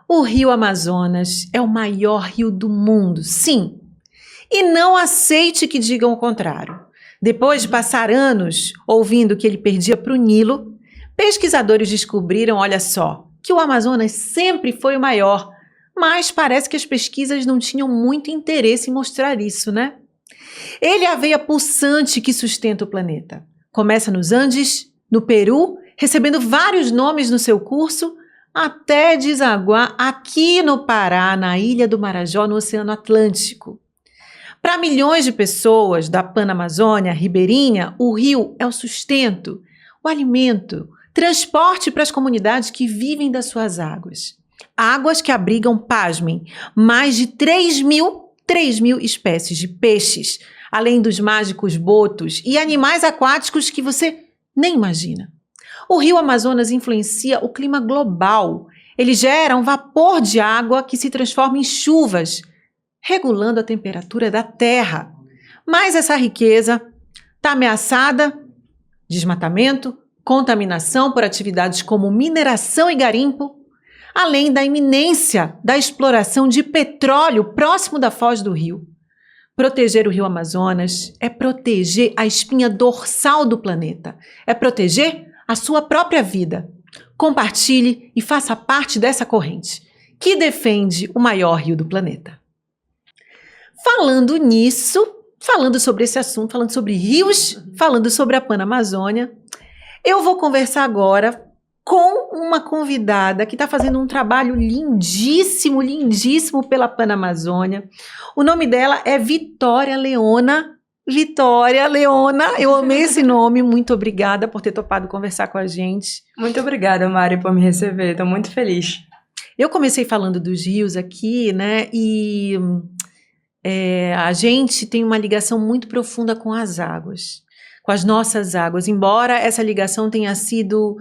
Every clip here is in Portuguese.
O rio Amazonas é o maior rio do mundo, sim. E não aceite que digam o contrário. Depois de passar anos ouvindo que ele perdia para o Nilo, pesquisadores descobriram, olha só, que o Amazonas sempre foi o maior, mas parece que as pesquisas não tinham muito interesse em mostrar isso, né? Ele é a veia pulsante que sustenta o planeta. Começa nos Andes, no Peru, recebendo vários nomes no seu curso, até desaguar aqui no Pará, na Ilha do Marajó, no Oceano Atlântico. Para milhões de pessoas da Panamazônia ribeirinha, o rio é o sustento, o alimento, transporte para as comunidades que vivem das suas águas. Águas que abrigam, pasmem, mais de 3 mil espécies de peixes, além dos mágicos botos e animais aquáticos que você nem imagina. O rio Amazonas influencia o clima global. Ele gera um vapor de água que se transforma em chuvas, regulando a temperatura da terra. Mas essa riqueza está ameaçada: desmatamento, contaminação por atividades como mineração e garimpo, além da iminência da exploração de petróleo próximo da foz do rio. Proteger o rio Amazonas é proteger a espinha dorsal do planeta, é proteger a sua própria vida. Compartilhe e faça parte dessa corrente que defende o maior rio do planeta. Falando nisso, falando sobre esse assunto, falando sobre rios, falando sobre a Panamazônia, eu vou conversar agora com uma convidada que está fazendo um trabalho lindíssimo, lindíssimo pela Panamazônia. O nome dela é Vitória Leona. Vitória Leona, eu amei esse nome, muito obrigada por ter topado conversar com a gente. Muito obrigada, Mari, por me receber, estou muito feliz. Eu comecei falando dos rios aqui, né, e a gente tem uma ligação muito profunda com as águas, com as nossas águas, embora essa ligação tenha sido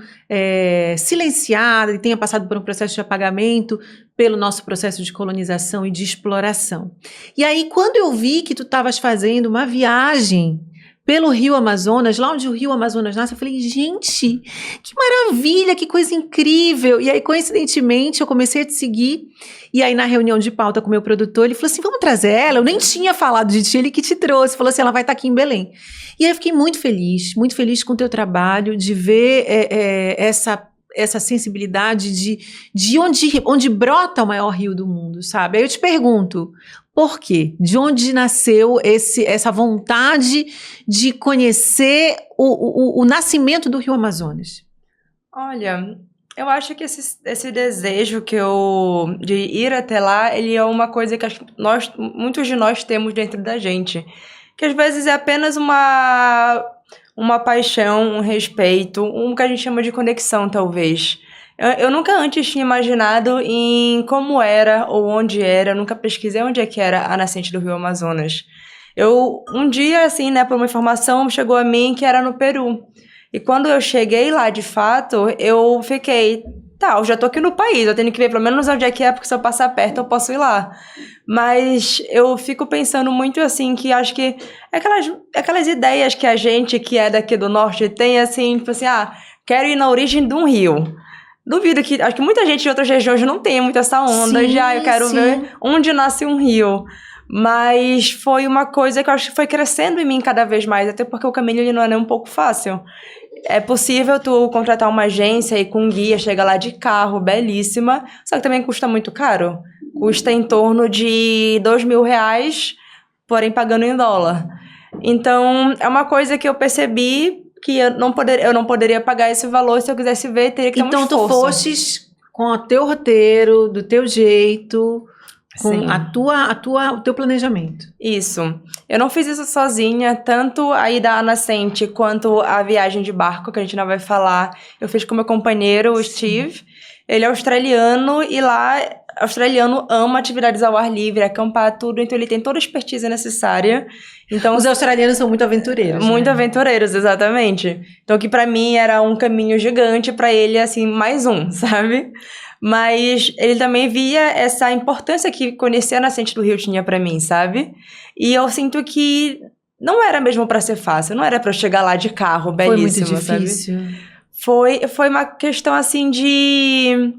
silenciada e tenha passado por um processo de apagamento pelo nosso processo de colonização e de exploração. E aí, quando eu vi que tu estavas fazendo uma viagem pelo Rio Amazonas, lá onde o Rio Amazonas nasce, eu falei, gente, que maravilha, que coisa incrível. E aí, coincidentemente, eu comecei a te seguir, e aí na reunião de pauta com o meu produtor, ele falou assim, vamos trazer ela? Eu nem tinha falado de ti, ele que te trouxe, falou assim, ela vai estar aqui em Belém. E aí eu fiquei muito feliz com o teu trabalho, de ver essa sensibilidade de onde brota o maior rio do mundo, sabe? Aí eu te pergunto, por quê? De onde nasceu essa vontade de conhecer o nascimento do Rio Amazonas? Olha, eu acho que esse desejo de ir até lá, ele é uma coisa que muitos de nós temos dentro da gente. Que às vezes é apenas uma paixão, um respeito, que a gente chama de conexão, talvez. Eu nunca antes tinha imaginado em como era ou onde era, eu nunca pesquisei onde é que era a nascente do Rio Amazonas. Um dia, assim, né, por uma informação, chegou a mim que era no Peru. E quando eu cheguei lá, de fato, eu fiquei, eu já tô aqui no país, eu tenho que ver pelo menos onde é que é, porque se eu passar perto eu posso ir lá. Mas eu fico pensando muito assim, que acho que aquelas ideias que a gente que é daqui do norte tem, assim, tipo assim, quero ir na origem de um rio. Duvido que, acho que muita gente de outras regiões não tem muito essa onda, eu quero ver onde nasce um rio. Mas foi uma coisa que eu acho que foi crescendo em mim cada vez mais, até porque o caminho ele não é nem um pouco fácil. É possível tu contratar uma agência e com um guia, chega lá de carro, belíssima, só que também custa muito caro. Custa em torno de R$2.000, porém pagando em dólar. Então, é uma coisa que eu percebi que eu não poderia pagar esse valor se eu quisesse ver, teria que ter um esforço. Então, tu fostes com o teu roteiro, do teu jeito, com o teu planejamento. Isso. Eu não fiz isso sozinha, tanto a ida à nascente quanto a viagem de barco, que a gente não vai falar. Eu fiz com meu companheiro, o Steve. Ele é australiano e lá, australiano ama atividades ao ar livre, acampar, tudo. Então ele tem toda a expertise necessária. Então, os australianos são muito aventureiros. Muito aventureiros, exatamente. Então que pra mim era um caminho gigante, pra ele, assim, mais um, sabe? Mas ele também via essa importância que conhecer a nascente do rio tinha pra mim, sabe? E eu sinto que não era mesmo pra ser fácil, não era pra eu chegar lá de carro, belíssimo, foi muito difícil. Sabe? Foi uma questão, assim, de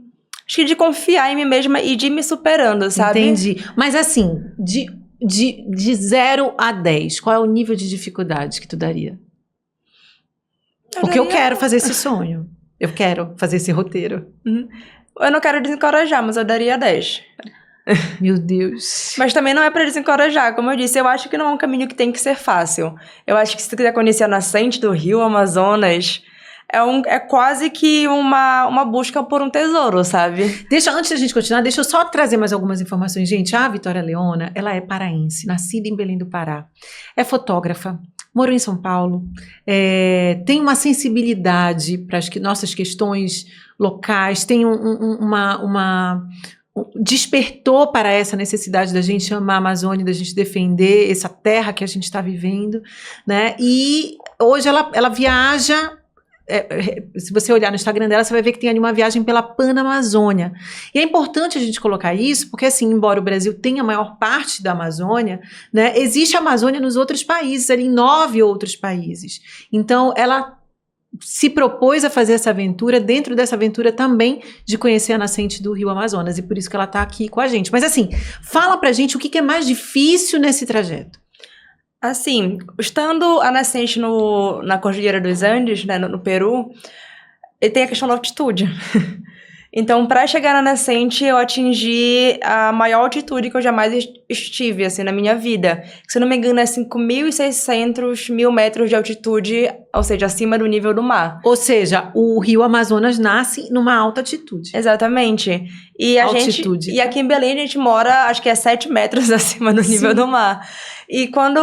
acho que de confiar em mim mesma e de ir me superando, sabe? Entendi. Mas assim, de 0 a 10, qual é o nível de dificuldade que tu daria? Porque eu quero fazer esse sonho. Eu quero fazer esse roteiro. Eu não quero desencorajar, mas eu daria 10. Meu Deus. Mas também não é pra desencorajar, como eu disse, eu acho que não é um caminho que tem que ser fácil. Eu acho que se tu quiser conhecer a nascente do Rio Amazonas, é quase que uma busca por um tesouro, sabe? Antes da gente continuar, deixa eu só trazer mais algumas informações. Gente, a Vitória Leona, ela é paraense, nascida em Belém do Pará. É fotógrafa, morou em São Paulo, tem uma sensibilidade para as nossas questões locais, tem despertou para essa necessidade da gente amar a Amazônia, da gente defender essa terra que a gente está vivendo, né? E hoje ela viaja. Se você olhar no Instagram dela, você vai ver que tem ali uma viagem pela Panamazônia. E é importante a gente colocar isso, porque assim, embora o Brasil tenha a maior parte da Amazônia, né, existe a Amazônia nos outros países, ali em 9 outros países. Então, ela se propôs a fazer essa aventura, dentro dessa aventura também de conhecer a nascente do Rio Amazonas, e por isso que ela está aqui com a gente. Mas assim, fala pra gente o que é mais difícil nesse trajeto. Assim, estando a nascente na Cordilheira dos Andes, né, no Peru, tem a questão da altitude. Então, para chegar na nascente, eu atingi a maior altitude que eu jamais estive, assim, na minha vida. Se eu não me engano, é 5.600, 1.000 metros de altitude, ou seja, acima do nível do mar. Ou seja, o Rio Amazonas nasce numa alta altitude. Exatamente. E aqui em Belém a gente mora, acho que é 7 metros acima do nível do mar. E quando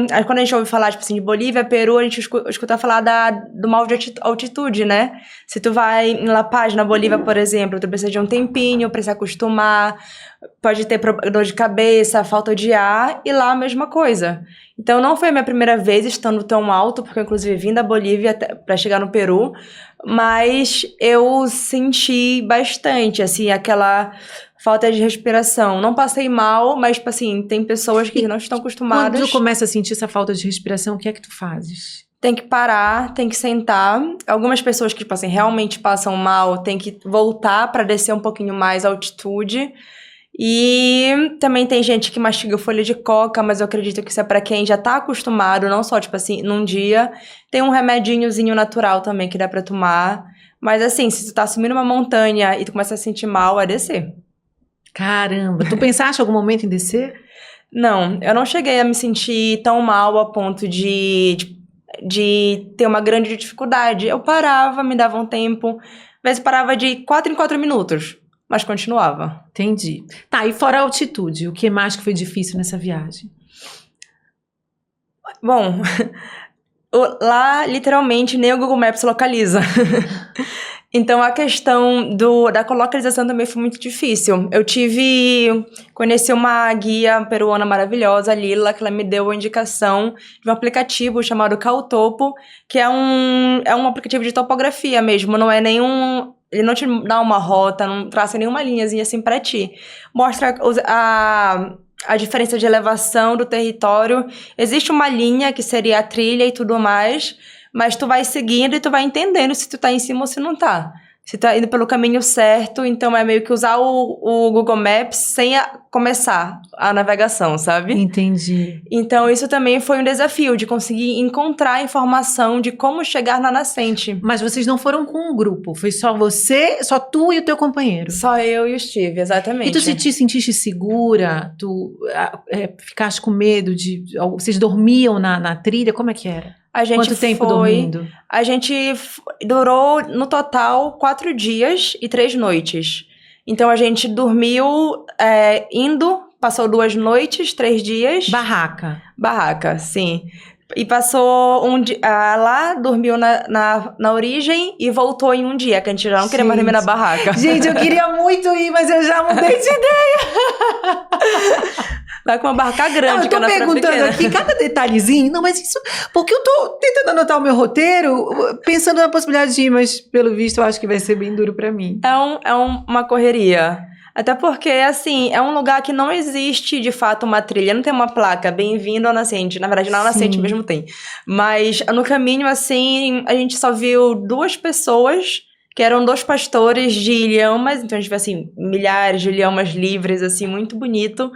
a gente ouve falar, tipo assim, de Bolívia, Peru, a gente escuta falar do mal de altitude, né? Se tu vai em La Paz, na Bolívia, por exemplo, tu precisa de um tempinho pra se acostumar, pode ter dor de cabeça, falta de ar, e lá a mesma coisa. Então não foi a minha primeira vez estando tão alto, porque eu inclusive vim da Bolívia pra chegar no Peru, mas eu senti bastante, assim, aquela falta de respiração. Não passei mal, mas, tipo assim, tem pessoas que não estão acostumadas. Quando tu começa a sentir essa falta de respiração, o que é que tu fazes? Tem que parar, tem que sentar. Algumas pessoas que, tipo assim, realmente passam mal, tem que voltar para descer um pouquinho mais a altitude. E também tem gente que mastiga folha de coca, mas eu acredito que isso é pra quem já tá acostumado, não só, tipo assim, num dia. Tem um remedinhozinho natural também que dá pra tomar. Mas assim, se tu tá subindo uma montanha e tu começa a sentir mal, é descer. Caramba, tu pensaste em algum momento em descer? Não, eu não cheguei a me sentir tão mal a ponto de ter uma grande dificuldade. Eu parava, me dava um tempo, às vezes parava de 4 em 4 minutos, mas continuava. Entendi. Tá, e fora a altitude, o que mais que foi difícil nessa viagem? Bom, lá literalmente nem o Google Maps localiza. Então, a questão da localização também foi muito difícil. Conheci uma guia peruana maravilhosa, Lila, que ela me deu a indicação de um aplicativo chamado Caltopo, que é um aplicativo de topografia mesmo, não é nenhum... Ele não te dá uma rota, não traça nenhuma linhazinha assim pra ti. Mostra a diferença de elevação do território. Existe uma linha que seria a trilha e tudo mais, mas tu vai seguindo e tu vai entendendo se tu tá em cima ou se não tá. Se tu tá indo pelo caminho certo, então é meio que usar o Google Maps sem começar a navegação, sabe? Entendi. Então isso também foi um desafio, de conseguir encontrar informação de como chegar na nascente. Mas vocês não foram com um grupo, foi só você, só tu e o teu companheiro? Só eu e o Steve, exatamente. E tu te sentiste segura? Tu ficaste com medo vocês dormiam na trilha? Como é que era? Quanto tempo dormindo? A gente durou, no total, 4 dias e 3 noites. Então, a gente dormiu passou 2 noites, 3 dias. Barraca, sim. E passou um dia lá, dormiu na origem e voltou em um dia, que a gente já não queria mais dormir na barraca. Gente, eu queria muito ir, mas eu já mudei de ideia. Vai com uma barraca grande, que eu tô perguntando aqui cada detalhezinho. Não, mas isso... Porque eu tô tentando anotar o meu roteiro, pensando na possibilidade de ir, mas pelo visto eu acho que vai ser bem duro pra mim. É uma correria. Até porque, assim, é um lugar que não existe, de fato, uma trilha. Não tem uma placa, bem-vindo à nascente. Na verdade, na nascente mesmo tem. Mas no caminho, assim, a gente só viu 2 pessoas que eram 2 pastores de ilhamas, então a gente vê, assim, milhares de ilhamas livres, assim, muito bonito,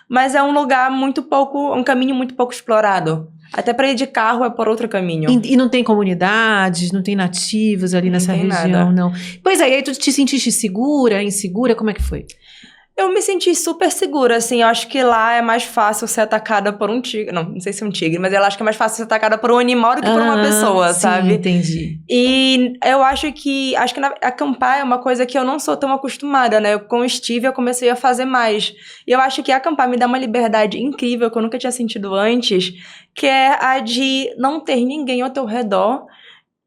mas é um lugar um caminho muito pouco explorado. Até para ir de carro é por outro caminho. E não tem comunidades, não tem nativos ali nessa região, nada. não. Pois é, e aí tu te sentiste segura, insegura? Como é que foi? Eu me senti super segura, assim, eu acho que lá é mais fácil ser atacada por um tigre. Não sei se é um tigre, mas eu acho que é mais fácil ser atacada por um animal do que por uma pessoa, sim, sabe? Entendi. E eu acho que acampar é uma coisa que eu não sou tão acostumada, né? Com o Steve eu comecei a fazer mais. E eu acho que acampar me dá uma liberdade incrível que eu nunca tinha sentido antes, que é a de não ter ninguém ao teu redor.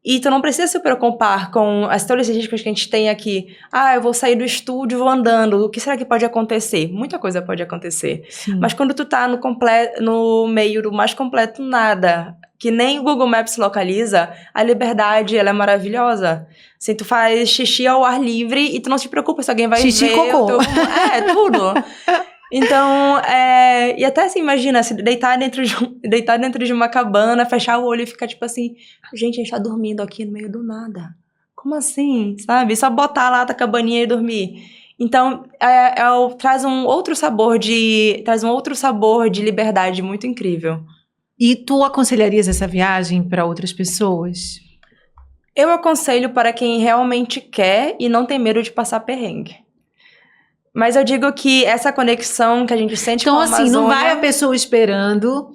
E tu não precisa se preocupar com as todas as riscos que a gente tem aqui. Eu vou sair do estúdio e vou andando. O que será que pode acontecer? Muita coisa pode acontecer. Sim. Mas quando tu tá no meio do mais completo nada, que nem o Google Maps localiza, a liberdade, ela é maravilhosa. Assim, tu faz xixi ao ar livre e tu não se preocupa se alguém vai ver. Xixi e cocô. Tudo. Então, e até assim, imagina, se deitar dentro de uma cabana, fechar o olho e ficar tipo assim, gente, a gente tá dormindo aqui no meio do nada. Como assim, sabe? Só botar lá da cabaninha e dormir. Então, traz um outro sabor de liberdade muito incrível. E tu aconselharias essa viagem para outras pessoas? Eu aconselho para quem realmente quer e não tem medo de passar perrengue. Mas eu digo que essa conexão que a gente sente com a Amazônia... Então, assim, não vai a pessoa esperando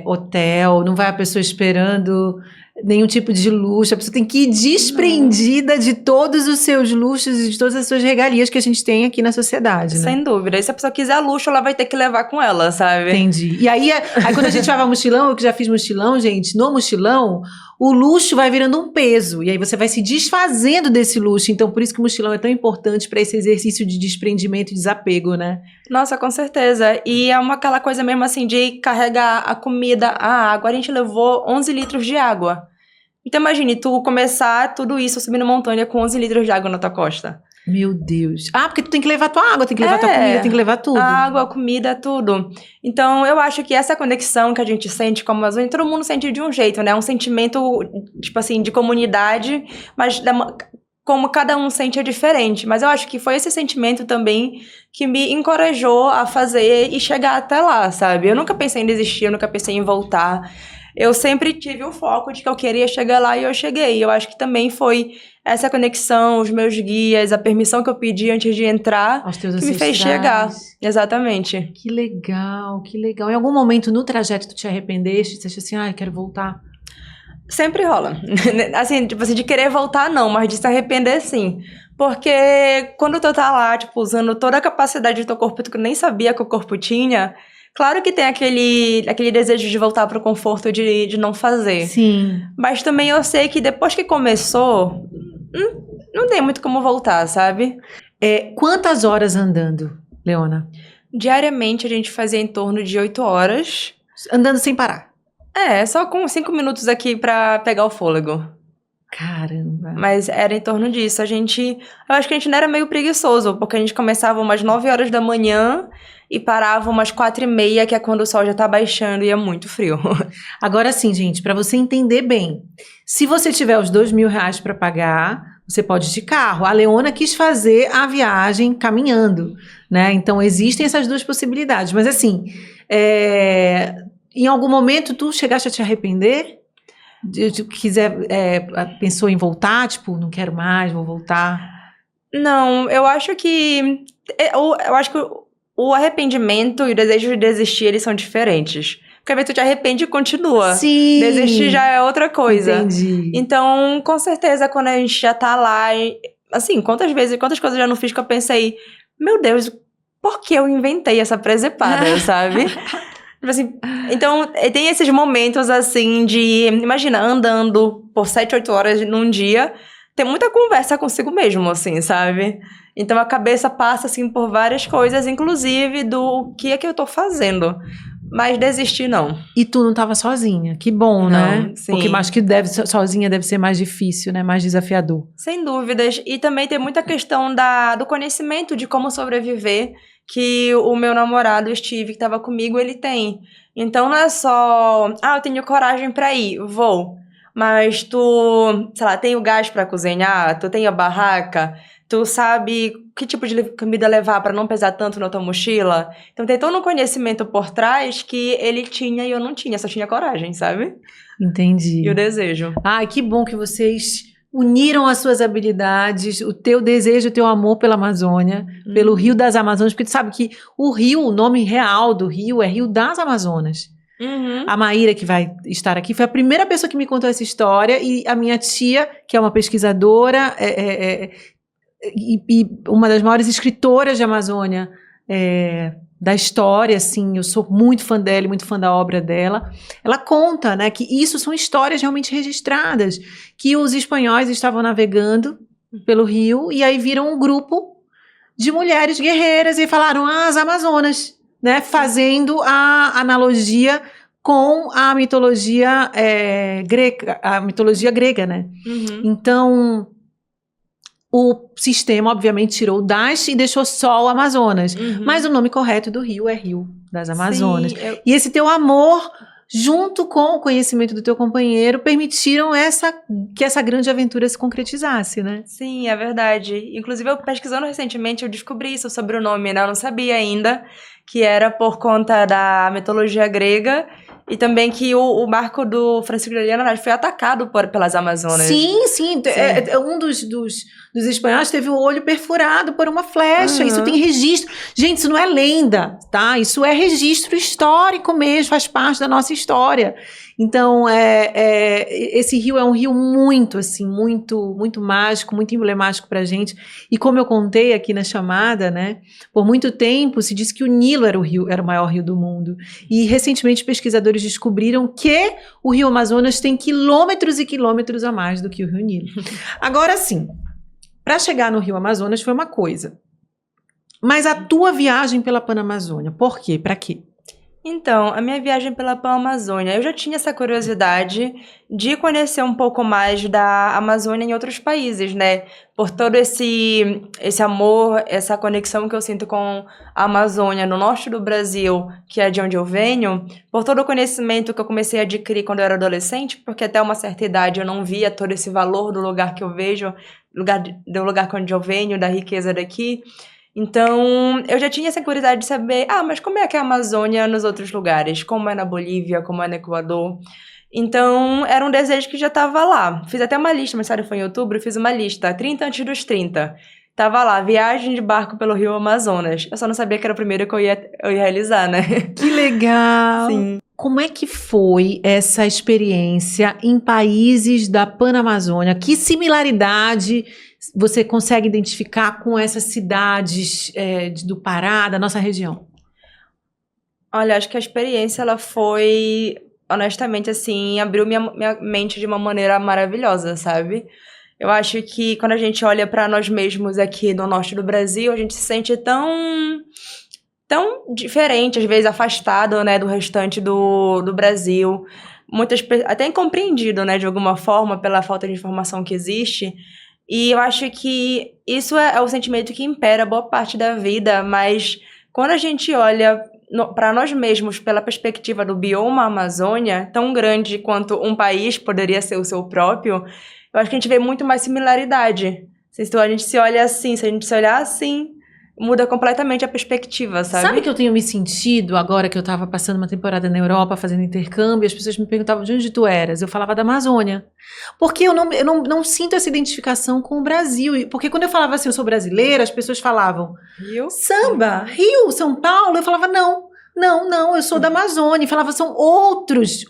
hotel, não vai a pessoa esperando nenhum tipo de luxo. A pessoa tem que ir desprendida de todos os seus luxos e de todas as suas regalias que a gente tem aqui na sociedade, né? Sem dúvida. E se a pessoa quiser luxo, ela vai ter que levar com ela, sabe? Entendi. E aí quando a gente vai pra mochilão, eu que já fiz mochilão, gente, no mochilão, o luxo vai virando um peso. E aí você vai se desfazendo desse luxo. Então, por isso que o mochilão é tão importante para esse exercício de desprendimento e desapego, né? Nossa, com certeza. E é aquela coisa mesmo assim de carregar a comida, a água. A gente levou 11 litros de água. Então imagine, tu começar tudo isso subindo montanha com 11 litros de água na tua costa. Meu Deus. Porque tu tem que levar tua água, tem que levar tua comida, tem que levar tudo. A água, a comida, tudo. Então, eu acho que essa conexão que a gente sente com a Amazônia, todo mundo sente de um jeito, né? Um sentimento, tipo assim, de comunidade, mas como cada um sente é diferente. Mas eu acho que foi esse sentimento também que me encorajou a fazer e chegar até lá, sabe? Eu nunca pensei em desistir, eu nunca pensei em voltar. Eu sempre tive o foco de que eu queria chegar lá e eu cheguei. Eu acho que também foi essa conexão, os meus guias, a permissão que eu pedi antes de entrar, aos teus que me fez chegar. Exatamente. Que legal, que legal. Em algum momento no trajeto tu te arrependeste? Você achou assim, quero voltar? Sempre rola. Assim, tipo assim, de querer voltar não, mas de se arrepender sim. Porque quando tu tá lá, tipo, usando toda a capacidade do teu corpo, tu nem sabia que o corpo tinha... Claro que tem aquele desejo de voltar pro conforto de não fazer. Sim. Mas também eu sei que depois que começou, não tem muito como voltar, sabe? Quantas horas andando, Leona? Diariamente a gente fazia em torno de 8 horas. Andando sem parar? Só com 5 minutos aqui pra pegar o fôlego. Caramba. Mas era em torno disso. Eu acho que a gente não era meio preguiçoso, porque a gente começava umas 9 horas da manhã e parava umas 4h30, que é quando o sol já tá baixando e é muito frio. Agora sim, gente, para você entender bem, se você tiver os R$2.000 para pagar, você pode ir de carro. A Leona quis fazer a viagem caminhando, né? Então existem essas duas possibilidades. Mas assim, em algum momento tu chegaste a te arrepender? Pensou em voltar? Tipo, não quero mais, vou voltar? Não, eu acho que... Eu acho que o arrependimento e o desejo de desistir, eles são diferentes. Porque às vezes tu te arrepende e continua. Sim. Desistir já é outra coisa. Entendi. Então, com certeza, quando a gente já tá lá... Assim, quantas coisas eu já não fiz que eu pensei... Meu Deus, por que eu inventei essa presepada, sabe? Assim, então, tem esses momentos, assim, de... Imagina, andando por 7, 8 horas num dia... Tem muita conversa consigo mesmo, assim, sabe? Então a cabeça passa, assim, por várias coisas, inclusive do que é que eu tô fazendo. Mas desistir, não. E tu não tava sozinha, que bom, Não, né? sim. Porque acho que sozinha deve ser mais difícil, né? Mais desafiador. Sem dúvidas. E também tem muita questão do conhecimento de como sobreviver, que o meu namorado, o Steve, que tava comigo, ele tem. Então não é só, eu tenho coragem pra ir, vou. mas tu, sei lá, tem o gás pra cozinhar, tu tem a barraca, tu sabe que tipo de comida levar pra não pesar tanto na tua mochila. Então tem todo um conhecimento por trás que ele tinha e eu não tinha, só tinha coragem, sabe? Entendi. E o desejo. Ai, que bom que vocês uniram as suas habilidades, o teu desejo, o teu amor pela Amazônia, pelo Rio das Amazonas, porque tu sabe que o rio, o nome real do rio é Rio das Amazonas. A Maíra, que vai estar aqui, foi a primeira pessoa que me contou essa história, e a minha tia, que é uma pesquisadora e uma das maiores escritoras de Amazônia da história, assim, eu sou muito fã dela e muito fã da obra dela. Ela conta, né, que isso são histórias realmente registradas, que os espanhóis estavam navegando pelo rio e aí viram um grupo de mulheres guerreiras e falaram, as Amazonas, né, fazendo a analogia com a mitologia grega, né? Então, o sistema, obviamente, tirou o das e deixou só o Amazonas. Mas o nome correto do rio é Rio das Amazonas. Sim, E esse teu amor, junto com o conhecimento do teu companheiro, permitiram que essa grande aventura se concretizasse, né? Sim, é verdade. Inclusive, eu pesquisando recentemente, eu descobri isso sobre o nome, né? Eu não sabia ainda que era por conta da mitologia grega. E também que o barco do Francisco de Eliana foi atacado pelas Amazonas. Sim. Um dos espanhóis teve o olho perfurado por uma flecha. Isso tem registro. Gente, isso não é lenda, tá? Isso é registro histórico mesmo, faz parte da nossa história. Então, esse rio é um rio muito, assim, muito mágico, muito emblemático pra gente. E como eu contei aqui na chamada, né? Por muito tempo se disse que o Nilo era o maior rio do mundo. E recentemente pesquisadores descobriram que o Rio Amazonas tem quilômetros e quilômetros a mais do que o Rio Nilo. Agora sim, para chegar no Rio Amazonas foi uma coisa. Mas a tua viagem pela Panamazônia, por quê? Para quê? Então, a minha viagem pela Panamazônia, eu já tinha essa curiosidade de conhecer um pouco mais da Amazônia em outros países, né? Por todo esse amor, essa conexão que eu sinto com a Amazônia no norte do Brasil, que é de onde eu venho, por todo o conhecimento que eu comecei a adquirir quando eu era adolescente, porque até uma certa idade eu não via todo esse valor do lugar que eu vejo, do lugar onde eu venho, da riqueza daqui. Então, eu já tinha essa curiosidade de saber, mas como é que é a Amazônia nos outros lugares? Como é na Bolívia, como é no Equador? Então, era um desejo que já estava lá. Fiz até uma lista, mas foi em outubro, fiz uma lista, 30 antes dos 30. Tava lá, viagem de barco pelo Rio Amazonas. Eu só não sabia que era o primeiro que eu ia realizar, né? Que legal! Sim. Como é que foi essa experiência em países da Panamazônia? Que similaridade você consegue identificar com essas cidades do Pará, da nossa região? Olha, acho que a experiência, ela foi, honestamente, assim, abriu minha mente de uma maneira maravilhosa, sabe? Eu acho que quando a gente olha para nós mesmos aqui no norte do Brasil, a gente se sente tão diferente, às vezes afastado, né, do restante do Brasil. Até incompreendido, né, de alguma forma, pela falta de informação que existe. E eu acho que isso é o sentimento que impera boa parte da vida, mas quando a gente olha para nós mesmos pela perspectiva do bioma Amazônia, tão grande quanto um país poderia ser o seu próprio, eu acho que a gente vê muito mais similaridade. Se a gente se olha assim, se a gente se olhar assim, muda completamente a perspectiva, sabe? Sabe que eu tenho me sentido agora que eu estava passando uma temporada na Europa, fazendo intercâmbio, e as pessoas me perguntavam de onde tu eras. Eu falava da Amazônia. Porque eu não sinto essa identificação com o Brasil. Porque quando eu falava assim, eu sou brasileira, as pessoas falavam Rio? Samba, Rio, São Paulo. Eu falava, não, eu sou da Amazônia. E falava, são outros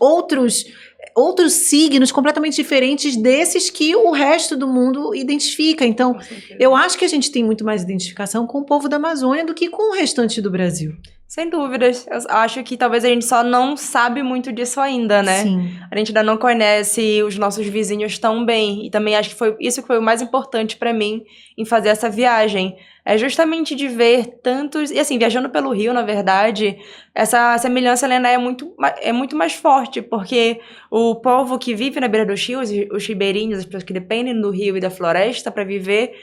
signos completamente diferentes desses que o resto do mundo identifica. Então, eu acho que a gente tem muito mais identificação com o povo da Amazônia do que com o restante do Brasil. Sem dúvidas. Eu acho que talvez a gente só não sabe muito disso ainda, né? Sim. A gente ainda não conhece os nossos vizinhos tão bem. E também acho que foi isso que foi o mais importante pra mim em fazer essa viagem. É justamente de ver tantos... E assim, viajando pelo Rio, na verdade, essa semelhança, Helena, é muito mais forte, porque o povo que vive na beira dos rios, os ribeirinhos, as pessoas que dependem do rio e da floresta para viver,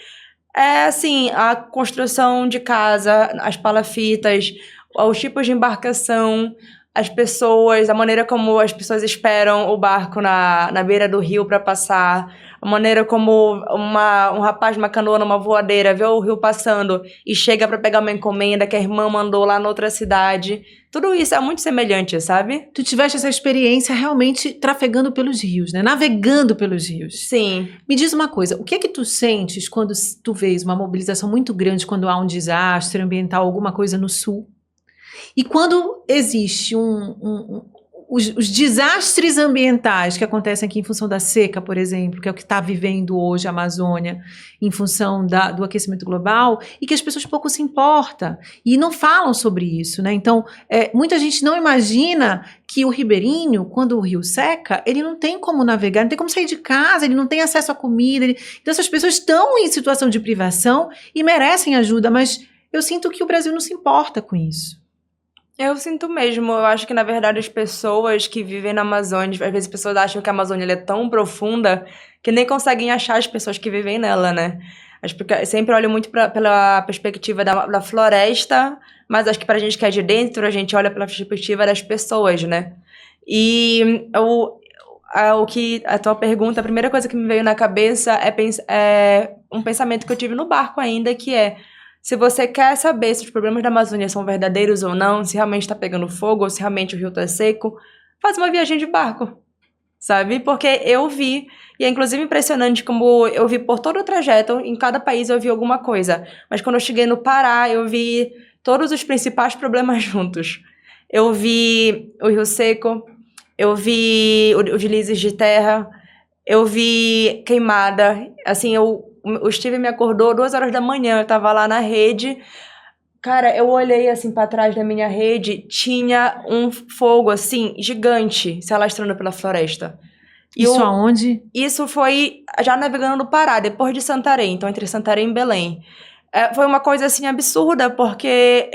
é assim, a construção de casa, as palafitas, os tipos de embarcação, as pessoas, a maneira como as pessoas esperam o barco na beira do rio para passar, a maneira como um rapaz numa canoa, numa voadeira, vê o rio passando e chega para pegar uma encomenda que a irmã mandou lá na outra cidade. Tudo isso é muito semelhante, sabe? Tu tiveste essa experiência realmente trafegando pelos rios, né? Navegando pelos rios. Sim. Me diz uma coisa, o que é que tu sentes quando tu vês uma mobilização muito grande, quando há um desastre ambiental, alguma coisa no sul? E quando existe os desastres ambientais que acontecem aqui em função da seca, por exemplo, que é o que está vivendo hoje a Amazônia, em função do aquecimento global, e que as pessoas pouco se importam e não falam sobre isso, né? Então, muita gente não imagina que o ribeirinho, quando o rio seca, ele não tem como navegar, não tem como sair de casa, ele não tem acesso à comida. Então, essas pessoas estão em situação de privação e merecem ajuda, mas eu sinto que o Brasil não se importa com isso. Eu sinto mesmo, eu acho que na verdade as pessoas que vivem na Amazônia, às vezes as pessoas acham que a Amazônia ela é tão profunda que nem conseguem achar as pessoas que vivem nela, né? Eu sempre olho muito pela perspectiva da floresta, mas acho que pra gente que é de dentro, a gente olha pela perspectiva das pessoas, né? E a tua pergunta, a primeira coisa que me veio na cabeça é um pensamento que eu tive no barco ainda, que é: se você quer saber se os problemas da Amazônia são verdadeiros ou não, se realmente está pegando fogo ou se realmente o rio está seco, faz uma viagem de barco, sabe? Porque eu vi, e é inclusive impressionante como eu vi por todo o trajeto, em cada país eu vi alguma coisa, mas quando eu cheguei no Pará, eu vi todos os principais problemas juntos. Eu vi o rio seco, eu vi os deslizes de terra, eu vi queimada, assim, o Steve me acordou 2 horas da manhã, eu tava lá na rede. Cara, eu olhei assim pra trás da minha rede, tinha um fogo assim, gigante, se alastrando pela floresta. Isso aonde? Isso foi já navegando no Pará, depois de Santarém, então entre Santarém e Belém. Foi uma coisa assim absurda, porque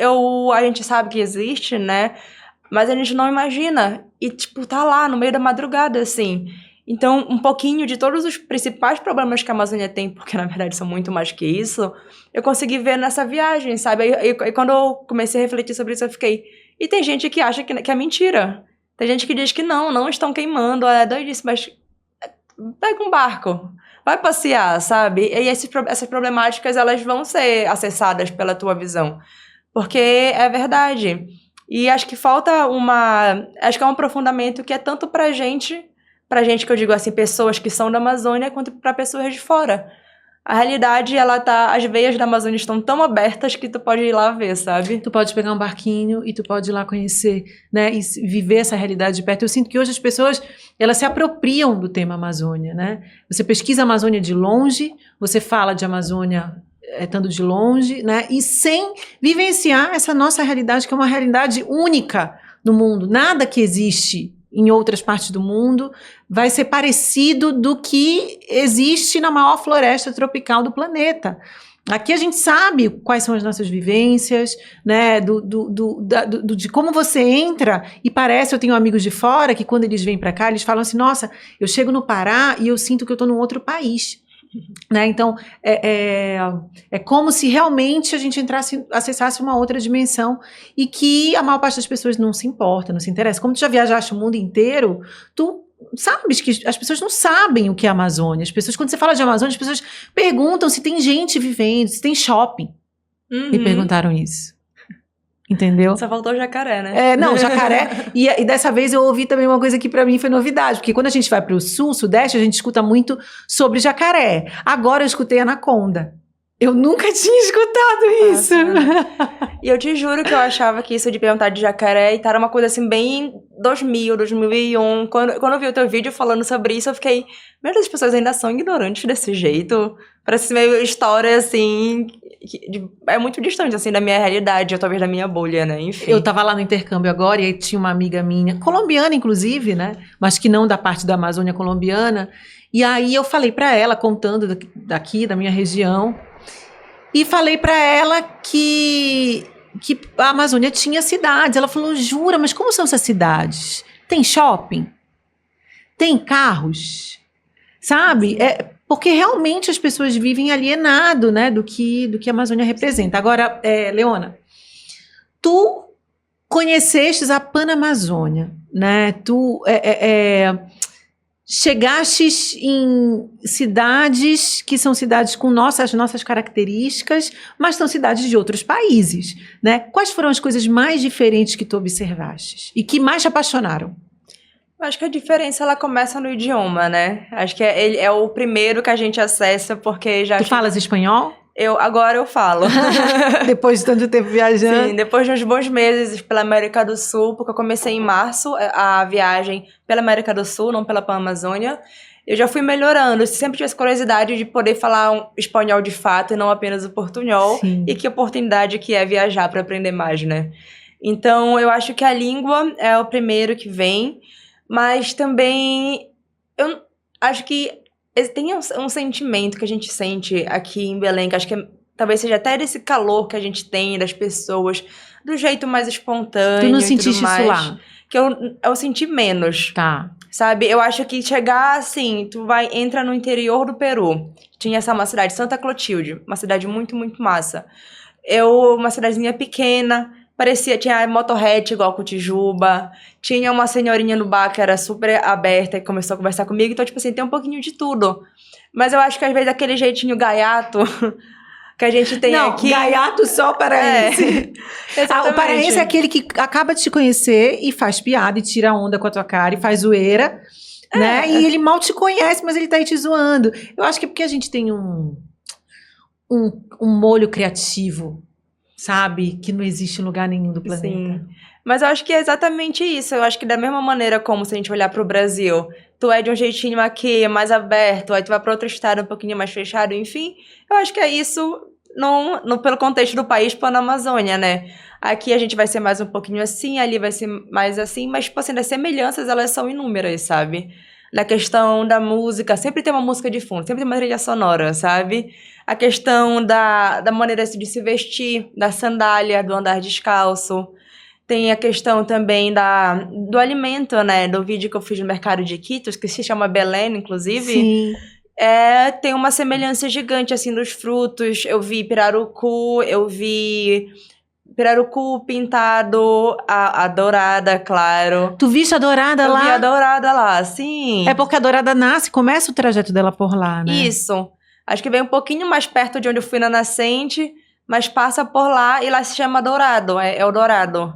a gente sabe que existe, né? Mas a gente não imagina. E, tipo, tá lá no meio da madrugada, assim. Então, um pouquinho de todos os principais problemas que a Amazônia tem, porque na verdade são muito mais que isso, eu consegui ver nessa viagem, sabe? E quando eu comecei a refletir sobre isso, eu fiquei... E tem gente que acha que é mentira. Tem gente que diz que não estão queimando, é doidice, mas pega um barco, vai passear, sabe? E essas problemáticas, elas vão ser acessadas pela tua visão. Porque é verdade. E acho que falta acho que é um aprofundamento que é tanto pra gente que eu digo assim, pessoas que são da Amazônia, quanto para pessoas de fora. A realidade, as veias da Amazônia estão tão abertas que tu pode ir lá ver, sabe? Tu pode pegar um barquinho e tu pode ir lá conhecer, né, e viver essa realidade de perto. Eu sinto que hoje as pessoas, elas se apropriam do tema Amazônia, né? Você pesquisa a Amazônia de longe, você fala de Amazônia estando de longe, né, e sem vivenciar essa nossa realidade, que é uma realidade única no mundo. Nada que existe em outras partes do mundo vai ser parecido do que existe na maior floresta tropical do planeta. Aqui a gente sabe quais são as nossas vivências, né, de como você entra e parece, eu tenho amigos de fora que quando eles vêm para cá, eles falam assim, nossa, eu chego no Pará e eu sinto que eu estou num outro país. Né? Então, é como se realmente a gente acessasse uma outra dimensão e que a maior parte das pessoas não se importa, não se interessa. Como tu já viajaste o mundo inteiro, tu sabes que as pessoas não sabem o que é a Amazônia. As pessoas, quando você fala de Amazônia, as pessoas perguntam se tem gente vivendo, se tem shopping. Me perguntaram isso. Entendeu? Só faltou jacaré, né? Não, jacaré. E dessa vez eu ouvi também uma coisa que pra mim foi novidade, porque quando a gente vai pro sul, sudeste, a gente escuta muito sobre jacaré. Agora eu escutei anaconda. Eu nunca tinha escutado isso. E eu te juro que eu achava que isso de perguntar de jacaré e tal era uma coisa assim bem 2000, 2001. Quando eu vi o teu vídeo falando sobre isso, eu fiquei... Meu Deus, as pessoas ainda são ignorantes desse jeito. Parece meio história, assim... É muito distante, assim, da minha realidade, ou talvez da minha bolha, né? Enfim. Eu tava lá no intercâmbio agora e aí tinha uma amiga minha, colombiana inclusive, né? Mas que não da parte da Amazônia colombiana. E aí eu falei pra ela, contando daqui, da minha região... E falei para ela que a Amazônia tinha cidades. Ela falou, jura, mas como são essas cidades? Tem shopping? Tem carros? Sabe? Porque realmente as pessoas vivem alienado, né, do que a Amazônia representa. Agora, Leona, tu conhecestes a Panamazônia, né? Tu chegastes em cidades que são cidades com as nossas características, mas são cidades de outros países, né? Quais foram as coisas mais diferentes que tu observastes e que mais te apaixonaram? Acho que a diferença ela começa no idioma, né? Acho que é o primeiro que a gente acessa, porque já. Tu falas espanhol? Agora eu falo. Depois de tanto tempo viajando? Sim, depois de uns bons meses pela América do Sul, porque eu comecei em março a viagem pela América do Sul, não pela Panamazônia. Eu já fui melhorando. Sempre tive essa curiosidade de poder falar um espanhol de fato e não apenas o portunhol. Sim. E que oportunidade que é viajar para aprender mais, né? Então, eu acho que a língua é o primeiro que vem. Mas também, eu acho que tem um sentimento que a gente sente aqui em Belém, que acho que talvez seja até desse calor que a gente tem das pessoas, do jeito mais espontâneo. Tu não e sentiste tudo mais, isso lá? Que eu senti menos. Tá. Sabe? Eu acho que chegar assim, entra no interior do Peru. Tinha uma cidade, Santa Clotilde, uma cidade muito, muito massa. Uma cidadezinha pequena. Tinha motorrete igual Cotijuba, tinha uma senhorinha no bar que era super aberta e começou a conversar comigo, então, tipo assim, tem um pouquinho de tudo. Mas eu acho que às vezes aquele jeitinho gaiato que a gente tem aqui... Não, gaiato só paraense. Exatamente. O paraense é aquele que acaba de te conhecer e faz piada e tira onda com a tua cara e faz zoeira, né? E ele mal te conhece, mas ele tá aí te zoando. Eu acho que é porque a gente tem um molho criativo, sabe? Que não existe em lugar nenhum do planeta. Sim. Mas eu acho que é exatamente isso. Eu acho que da mesma maneira como se a gente olhar pro Brasil, tu é de um jeitinho aqui, mais aberto, aí tu vai pra outro estado um pouquinho mais fechado, enfim. Eu acho que é isso pelo contexto do país, na Amazônia, né? Aqui a gente vai ser mais um pouquinho assim, ali vai ser mais assim, mas, tipo assim, as semelhanças, elas são inúmeras, sabe? Na questão da música, sempre tem uma música de fundo, sempre tem uma trilha sonora, sabe? A questão da maneira de se vestir, da sandália, do andar descalço. Tem a questão também do alimento, né? Do vídeo que eu fiz no mercado de Iquitos, que se chama Belém, inclusive. Sim. Tem uma semelhança gigante, assim, dos frutos. Eu vi pirarucu pintado, a dourada, claro. Tu viste a dourada lá? Eu vi a dourada lá, sim. É porque a dourada começa o trajeto dela por lá, né? Isso. Acho que vem um pouquinho mais perto de onde eu fui na nascente, mas passa por lá e lá se chama Dourado, é o Dourado.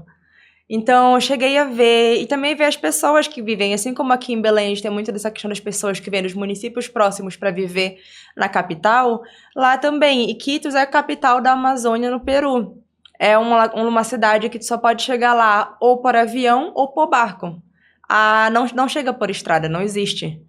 Então, eu cheguei a ver, e também ver as pessoas que vivem, assim como aqui em Belém, a gente tem muito dessa questão das pessoas que vêm dos municípios próximos para viver na capital, lá também. Iquitos é a capital da Amazônia, no Peru. É uma cidade que tu só pode chegar lá ou por avião ou por barco. Não chega por estrada, não existe.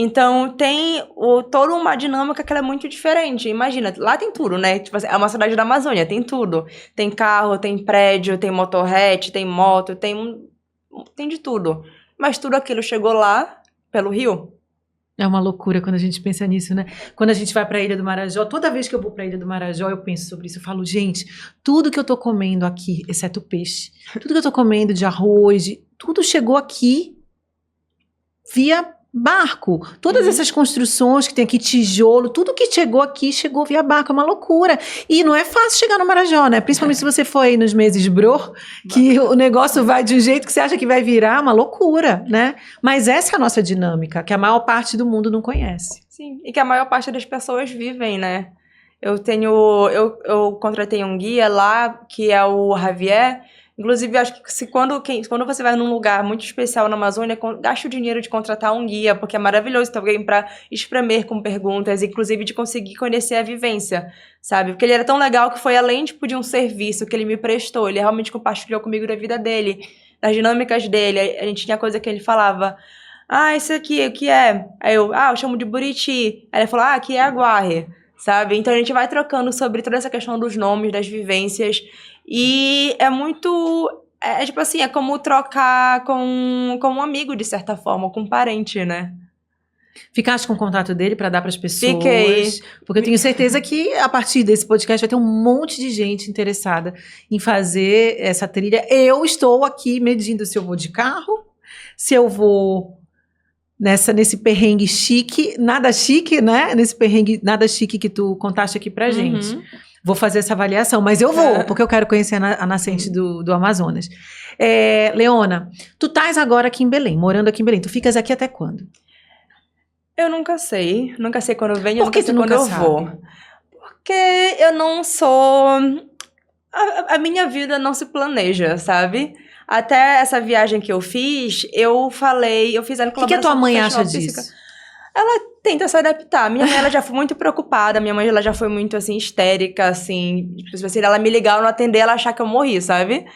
Então, tem toda uma dinâmica que ela é muito diferente. Imagina, lá tem tudo, né? Tipo, é uma cidade da Amazônia, tem tudo. Tem carro, tem prédio, tem motorrete, tem moto, tem de tudo. Mas tudo aquilo chegou lá pelo rio. É uma loucura quando a gente pensa nisso, né? Quando a gente vai para a Ilha do Marajó, toda vez que eu vou para a Ilha do Marajó, eu penso sobre isso. Eu falo, gente, tudo que eu tô comendo aqui, exceto peixe, tudo que eu tô comendo de arroz, tudo chegou aqui via barco. Todas essas construções que tem aqui, tijolo, tudo que chegou aqui, chegou via barco. É uma loucura. E não é fácil chegar no Marajó, né? Principalmente se você for aí nos meses de Bro, que o negócio vai de um jeito que você acha que vai virar, uma loucura, né? Mas essa é a nossa dinâmica, que a maior parte do mundo não conhece. Sim, e que a maior parte das pessoas vivem, né? Eu contratei um guia lá, que é o Javier. Inclusive, acho que quando você vai num lugar muito especial na Amazônia, gaste o dinheiro de contratar um guia, porque é maravilhoso ter alguém para espremer com perguntas, inclusive de conseguir conhecer a vivência, sabe? Porque ele era tão legal que foi além de um serviço que ele me prestou, ele realmente compartilhou comigo da vida dele, das dinâmicas dele. A gente tinha coisa que ele falava, isso aqui, o que é? Aí eu chamo de Buriti. Aí ele falou, aqui é Aguarre, sabe? Então a gente vai trocando sobre toda essa questão dos nomes, das vivências. E é muito... tipo assim, é como trocar com um amigo, de certa forma, com um parente, né? Ficaste com o contato dele para dar para as pessoas? Fiquei. Porque eu tenho certeza que a partir desse podcast vai ter um monte de gente interessada em fazer essa trilha. Eu estou aqui medindo se eu vou de carro, se eu vou nesse perrengue chique, nada chique, né? Nesse perrengue nada chique que tu contaste aqui pra gente. vou fazer essa avaliação, mas eu vou, porque eu quero conhecer a nascente do Amazonas. Leona, tu estás agora aqui em Belém, morando aqui em Belém. Tu ficas aqui até quando? Eu nunca sei quando eu venho, Por que nunca sei tu quando nunca eu sabe? vou. Porque eu não sou... A minha vida não se planeja, sabe? Até essa viagem que eu fiz, eu fiz ela em O que a tua colaboração com o mãe Festival acha Psíquica. disso? Ela tenta se adaptar. Minha mãe, ela já foi muito preocupada. Minha mãe, ela já foi muito, assim, histérica, assim. Tipo, se ela me ligar, eu não atender, ela achar que eu morri, sabe?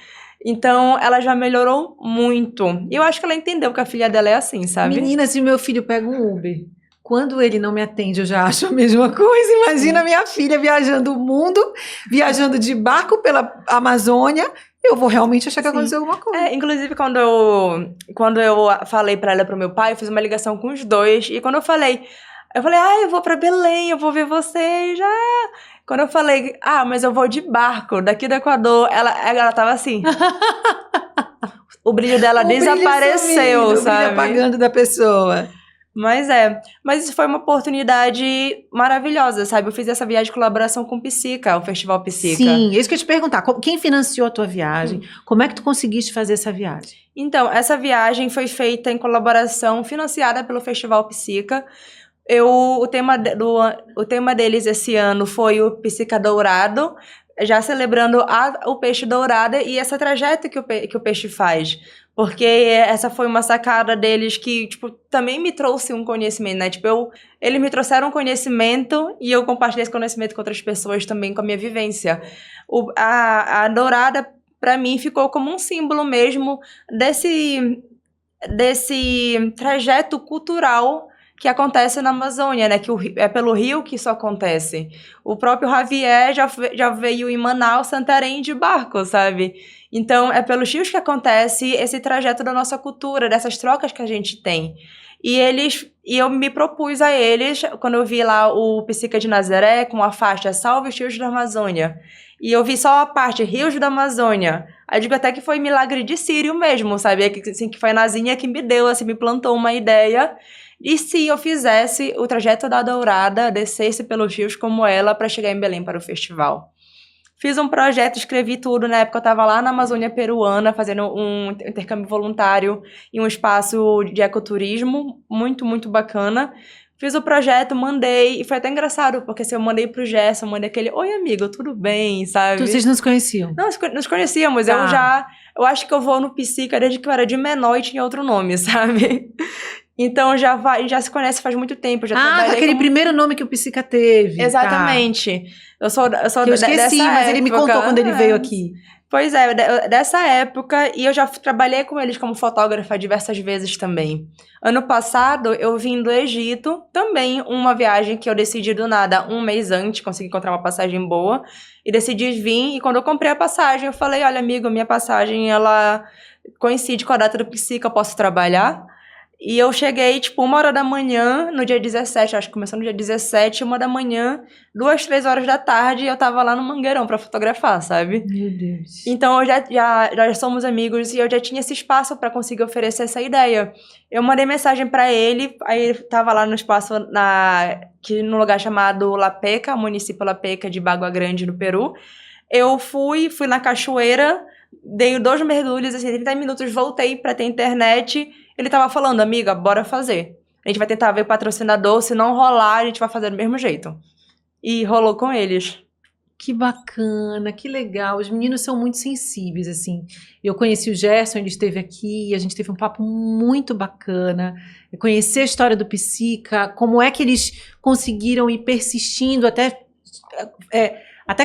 Então, ela já melhorou muito. E eu acho que ela entendeu que a filha dela é assim, sabe? Menina, se meu filho pega um Uber, quando ele não me atende, eu já acho a mesma coisa. Imagina minha filha viajando o mundo, viajando de barco pela Amazônia, eu vou realmente achar que Sim. aconteceu alguma coisa. Inclusive, quando eu falei pra ela e pro meu pai, eu fiz uma ligação com os dois. E quando eu falei, eu vou pra Belém, eu vou ver vocês. Quando eu falei, mas eu vou de barco, daqui do Equador, ela tava assim. O brilho dela desapareceu, O brilho sabe? apagando da pessoa. Mas isso foi uma oportunidade maravilhosa, sabe? Eu fiz essa viagem de colaboração com o Psica, o Festival Psica. Sim, isso que eu ia te perguntar. Quem financiou a tua viagem? Como é que tu conseguiste fazer essa viagem? Então, essa viagem foi feita em colaboração, financiada pelo Festival Psica. O tema deles esse ano foi o Psica Dourado, já celebrando o peixe dourado e essa trajetória que o peixe faz. Porque essa foi uma sacada deles que, tipo, também me trouxe um conhecimento, né? Tipo, eles me trouxeram um conhecimento e eu compartilhei esse conhecimento com outras pessoas também, com a minha vivência. A dourada, pra mim, ficou como um símbolo mesmo desse trajeto cultural que acontece na Amazônia, né? Que é pelo rio que isso acontece. O próprio Javier já veio em Manaus, Santarém de barco, sabe? Então, é pelos rios que acontece esse trajeto da nossa cultura, dessas trocas que a gente tem. E eu me propus a eles, quando eu vi lá o Psica de Nazaré, com a faixa Salve os Rios da Amazônia. E eu vi só a parte Rios da Amazônia. Aí eu digo até que foi milagre de Sírio mesmo, sabe? Assim, que foi a Nazinha que me deu, assim, me plantou uma ideia. E se eu fizesse o trajeto da Dourada, descesse pelos rios como ela para chegar em Belém para o festival? Fiz um projeto, escrevi tudo. Na época eu estava lá na Amazônia peruana, fazendo um intercâmbio voluntário em um espaço de ecoturismo, muito, muito bacana. Fiz o projeto, mandei, e foi até engraçado, porque assim, eu mandei pro Gerson, mandei aquele, oi amigo, tudo bem, sabe? Vocês não se conheciam? Não, nos conhecíamos, eu acho que eu vou no Psica desde que eu era de menor e tinha outro nome, sabe? Então já se conhece faz muito tempo. Já trabalhei aquele primeiro nome que o Psica teve. Exatamente. Tá. Eu sou que eu esqueci, dessa mas época. Ele me contou quando ele veio aqui. Pois é, dessa época, e eu já trabalhei com eles como fotógrafa diversas vezes também. Ano passado, eu vim do Egito, também uma viagem que eu decidi do nada, um mês antes, consegui encontrar uma passagem boa, e decidi vir, e quando eu comprei a passagem, eu falei, olha amigo, minha passagem, ela coincide com a data do Psica, eu posso trabalhar? E eu cheguei, tipo, 1h da manhã, no dia 17, acho que começou no dia 17, 1h da manhã, 2, 3 horas da tarde, e eu tava lá no Mangueirão pra fotografar, sabe? Meu Deus. Então, já somos amigos, e eu já tinha esse espaço pra conseguir oferecer essa ideia. Eu mandei mensagem pra ele, aí ele tava lá no espaço, no lugar chamado La Peca, município La Peca de Bagua Grande, no Peru. Eu fui na cachoeira, dei 2 mergulhos, assim, 30 minutos, voltei pra ter internet. Ele tava falando, amiga, bora fazer. A gente vai tentar ver o patrocinador, se não rolar, a gente vai fazer do mesmo jeito. E rolou com eles. Que bacana, que legal. Os meninos são muito sensíveis, assim. Eu conheci o Gerson, ele esteve aqui, a gente teve um papo muito bacana. Eu conheci a história do Psica, como é que eles conseguiram ir persistindo até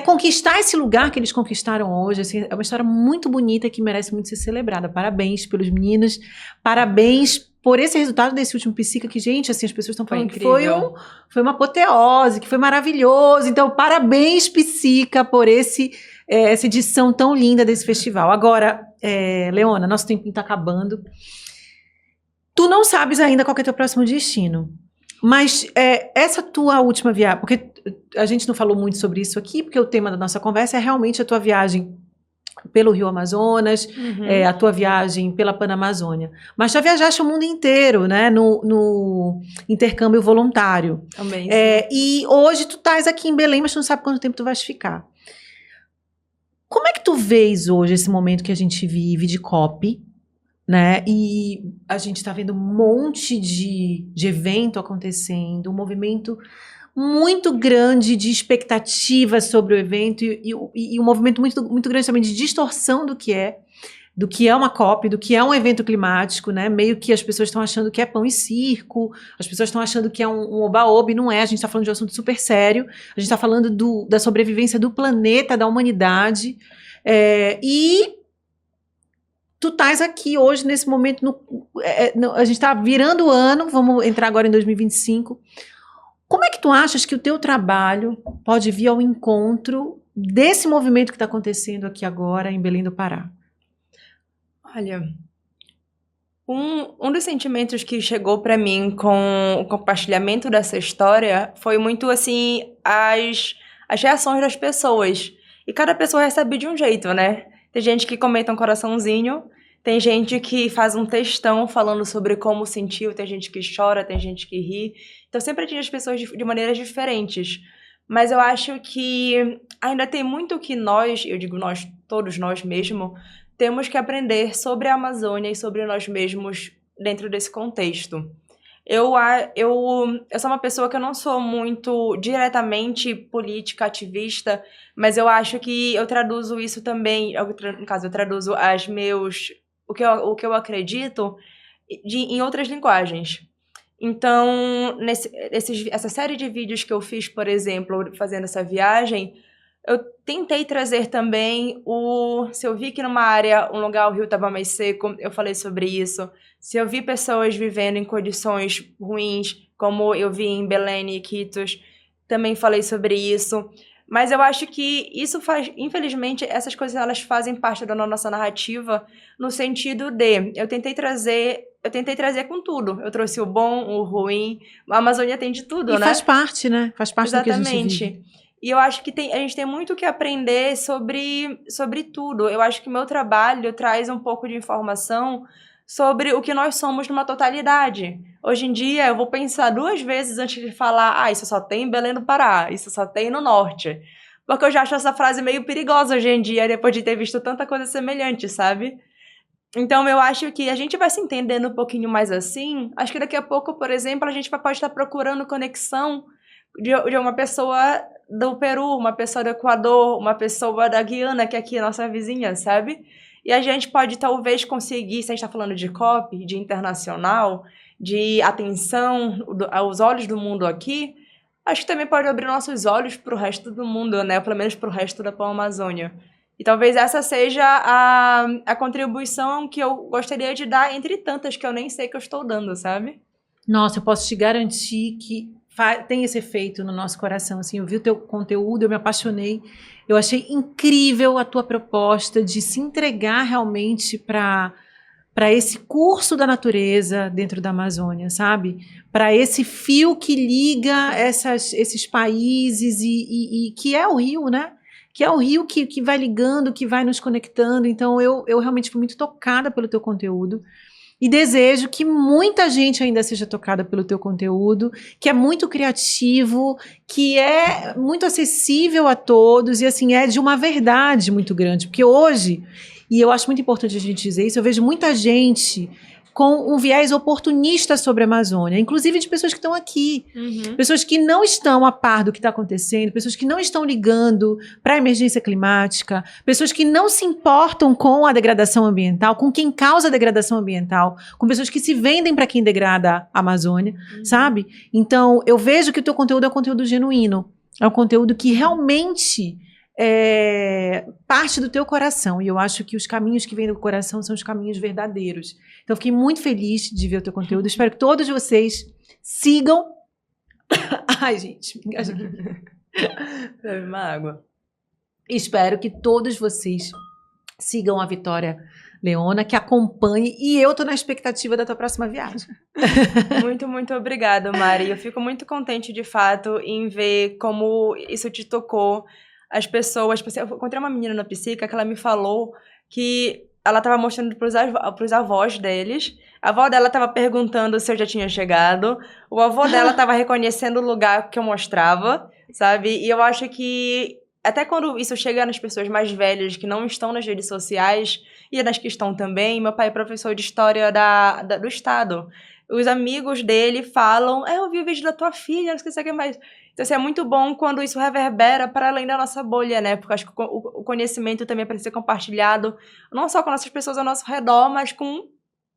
conquistar esse lugar que eles conquistaram hoje. Assim, é uma história muito bonita que merece muito ser celebrada. Parabéns pelos meninos, parabéns por esse resultado desse último Psica, que, gente, assim, as pessoas estão falando que foi uma apoteose, que foi maravilhoso. Então, parabéns, Psica, por essa edição tão linda desse festival. Agora, Leona, nosso tempo está acabando. Tu não sabes ainda qual que é o teu próximo destino. Mas essa tua última viagem, porque a gente não falou muito sobre isso aqui, porque o tema da nossa conversa é realmente a tua viagem pelo Rio Amazonas, a tua viagem pela Panamazônia. Mas já viajaste o mundo inteiro, né, no intercâmbio voluntário. Também. E hoje tu estás aqui em Belém, mas tu não sabe quanto tempo tu vais ficar. tu vês hoje esse momento que a gente vive de COP, né? E a gente está vendo um monte de evento acontecendo, um movimento muito grande de expectativa sobre o evento e um movimento muito grande também de distorção do que é uma COP, do que é um evento climático, né? Meio que as pessoas estão achando que é pão e circo, as pessoas estão achando que é um oba-oba, e não é. A gente está falando de um assunto super sério, a gente está falando da sobrevivência do planeta, da humanidade, e tu estás aqui hoje, nesse momento, a gente está virando o ano, vamos entrar agora em 2025. Como é que tu achas que o teu trabalho pode vir ao encontro desse movimento que está acontecendo aqui agora em Belém do Pará? Olha, um dos sentimentos que chegou pra mim com o compartilhamento dessa história foi muito, assim, as reações das pessoas. E cada pessoa recebe de um jeito, né? Tem gente que comenta um coraçãozinho, tem gente que faz um textão falando sobre como sentiu, tem gente que chora, tem gente que ri. Então sempre atinge as pessoas de maneiras diferentes. Mas eu acho que ainda tem muito que nós, eu digo nós, todos nós mesmo, temos que aprender sobre a Amazônia e sobre nós mesmos dentro desse contexto. Eu sou uma pessoa que eu não sou muito diretamente política, ativista, mas eu acho que eu traduzo isso também, no caso, eu traduzo o que eu acredito em outras linguagens. Então, essa série de vídeos que eu fiz, por exemplo, fazendo essa viagem, eu tentei trazer também se eu vi que numa área, um lugar, o rio estava mais seco, eu falei sobre isso. Se eu vi pessoas vivendo em condições ruins, como eu vi em Belém e Iquitos, também falei sobre isso. Mas eu acho que isso infelizmente, essas coisas elas fazem parte da nossa narrativa, no sentido de, eu tentei trazer com tudo. Eu trouxe o bom, o ruim. A Amazônia tem de tudo, né? E faz parte, né? Faz parte do que a gente vive. Exatamente. E eu acho que a gente tem muito que aprender sobre tudo. Eu acho que o meu trabalho traz um pouco de informação sobre o que nós somos numa totalidade. Hoje em dia, eu vou pensar 2 vezes antes de falar, isso só tem em Belém do Pará, isso só tem no norte. Porque eu já acho essa frase meio perigosa hoje em dia, depois de ter visto tanta coisa semelhante, sabe? Então, eu acho que a gente vai se entendendo um pouquinho mais assim. Acho que daqui a pouco, por exemplo, a gente pode estar procurando conexão de uma pessoa do Peru, uma pessoa do Equador, uma pessoa da Guiana, que é aqui a nossa vizinha, sabe? E a gente pode talvez conseguir, se a gente está falando de COP, de internacional, de atenção aos olhos do mundo aqui, acho que também pode abrir nossos olhos para o resto do mundo, né? Pelo menos para o resto da Amazônia. E talvez essa seja a contribuição que eu gostaria de dar, entre tantas que eu nem sei que eu estou dando, sabe? Nossa, eu posso te garantir que tem esse efeito no nosso coração. Assim, eu vi o teu conteúdo, eu me apaixonei. Eu achei incrível a tua proposta de se entregar realmente para esse curso da natureza dentro da Amazônia, sabe? Para esse fio que liga esses países e que é o rio, né? Que é o rio que vai ligando, que vai nos conectando. Então, eu realmente fui muito tocada pelo teu conteúdo. E desejo que muita gente ainda seja tocada pelo teu conteúdo, que é muito criativo, que é muito acessível a todos e, assim, é de uma verdade muito grande. Porque hoje, e eu acho muito importante a gente dizer isso, eu vejo muita gente com um viés oportunista sobre a Amazônia, inclusive de pessoas que estão aqui, pessoas que não estão a par do que está acontecendo, pessoas que não estão ligando para a emergência climática, pessoas que não se importam com a degradação ambiental, com quem causa a degradação ambiental, com pessoas que se vendem para quem degrada a Amazônia, sabe? Então, eu vejo que o teu conteúdo é um conteúdo genuíno, é um conteúdo que realmente parte do teu coração, e eu acho que os caminhos que vêm do coração são os caminhos verdadeiros. Então, fiquei muito feliz de ver o teu conteúdo. Espero que todos vocês sigam. Ai, gente, me engasguei aqui. Bebe uma água. Espero que todos vocês sigam a Vitória Leona, que acompanhe, e eu tô na expectativa da tua próxima viagem. Muito, muito obrigada, Mari. Eu fico muito contente, de fato, em ver como isso te tocou. As pessoas... Eu encontrei uma menina na Psica que ela me falou que ela estava mostrando pros avós deles. A avó dela estava perguntando se eu já tinha chegado. O avô dela estava reconhecendo o lugar que eu mostrava, sabe? E eu acho que até quando isso chega nas pessoas mais velhas que não estão nas redes sociais, e nas que estão também, meu pai é professor de história do estado. Os amigos dele falam, eu vi o vídeo da tua filha, não sei o que mais. Então, assim, é muito bom quando isso reverbera para além da nossa bolha, né? Porque eu acho que o conhecimento também é para ser compartilhado, não só com nossas pessoas ao nosso redor, mas com